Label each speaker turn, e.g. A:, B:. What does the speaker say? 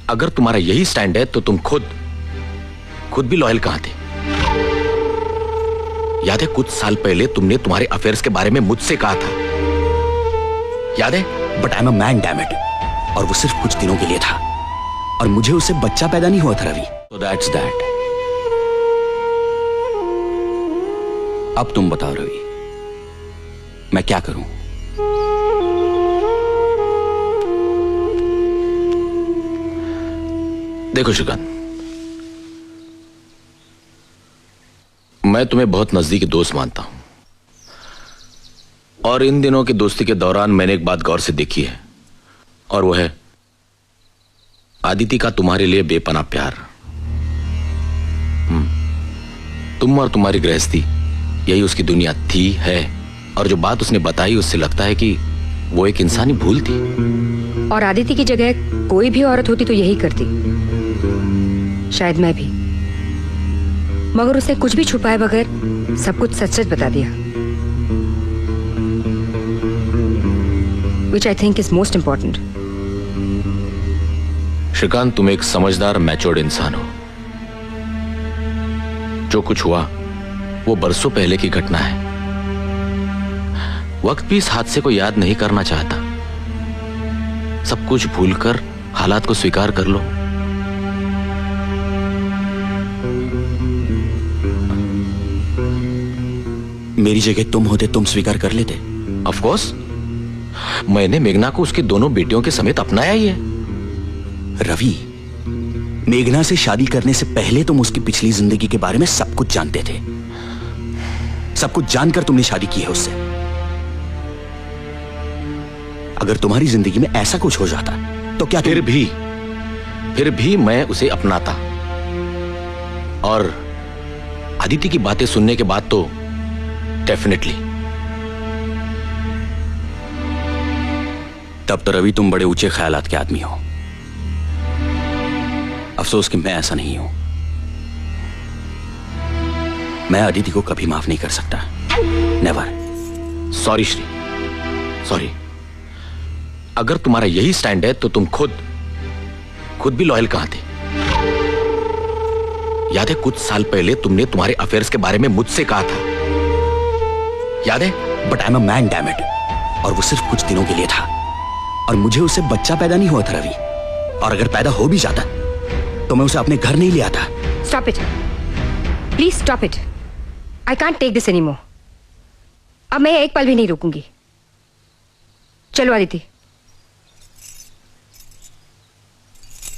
A: अगर तुम्हारा यही स्टैंड है तो तुम खुद भी लॉयल कहां थे? याद है कुछ साल पहले तुमने तुम्हारे अफेयर्स के बारे में मुझसे कहा था, याद है?
B: But I am a man, damn it. और वो सिर्फ कुछ दिनों के लिए था, और मुझे उससे बच्चा पैदा नहीं हुआ था रवि।
A: So that's that.
B: अब तुम बताओ रवि, मैं क्या करूं?
A: देखो श्रीकांत, मैं तुम्हें बहुत नजदीकी दोस्त मानता हूं, और इन दिनों की दोस्ती के दौरान मैंने एक बात गौर से देखी है, और वो है आदिति का तुम्हारे लिए बेपनाह प्यार। तुम और तुम्हारी गृहस्थी, यही उसकी दुनिया थी, है, और जो बात उसने बताई उससे लगता है कि वो एक इंसानी भूल थी।
C: और आदिति की जगह कोई भी औरत होती तो यही करती, शायद मैं भी, मगर उसने कुछ भी छुपाए बगैर सब कुछ सच सच बता दिया, which I think is most important.
A: Shrikant, तुम एक समझदार मैच्योर्ड इंसान हो। जो कुछ हुआ वो बरसों पहले की घटना है। वक्त भी इस हादसे को याद नहीं करना चाहता। सब कुछ भूलकर हालात को स्वीकार कर लो।
B: मेरी जगह तुम होते, तुम स्वीकार कर लेते?
A: ऑफ कोर्स, मैंने मेघना को उसकी दोनों बेटियों के समेत अपनाया ही है।
B: रवि, मेघना से शादी करने से पहले तुम उसकी पिछली जिंदगी के बारे में सब कुछ जानते थे। सब कुछ जानकर तुमने शादी की है उससे। अगर तुम्हारी जिंदगी में ऐसा कुछ हो जाता तो क्या
A: फिर भी मैं उसे अपनाता। और आदिति की बातें सुनने के बाद तो डेफिनेटली।
B: तब तो रवि तुम बड़े ऊंचे ख्यालात के आदमी हो। अफसोस कि मैं ऐसा नहीं हूं। मैं आदिति को कभी माफ नहीं कर सकता। नेवर।
A: Sorry Shri, sorry. अगर तुम्हारा यही स्टैंड है तो तुम खुद भी लॉयल कहां थे? याद है कुछ साल पहले तुमने तुम्हारे अफेयर्स के बारे में मुझसे कहा था, याद है?
B: But I am a man, damn it. और वो सिर्फ कुछ दिनों के लिए था, और मुझे उससे बच्चा पैदा नहीं हुआ था रवि। और अगर पैदा हो भी जाता तो मैं उसे अपने घर नहीं ले आता।
C: Stop it. Please stop it. I can't take this anymore. अब मैं एक पल भी नहीं रुकूंगी। चलो आदिति।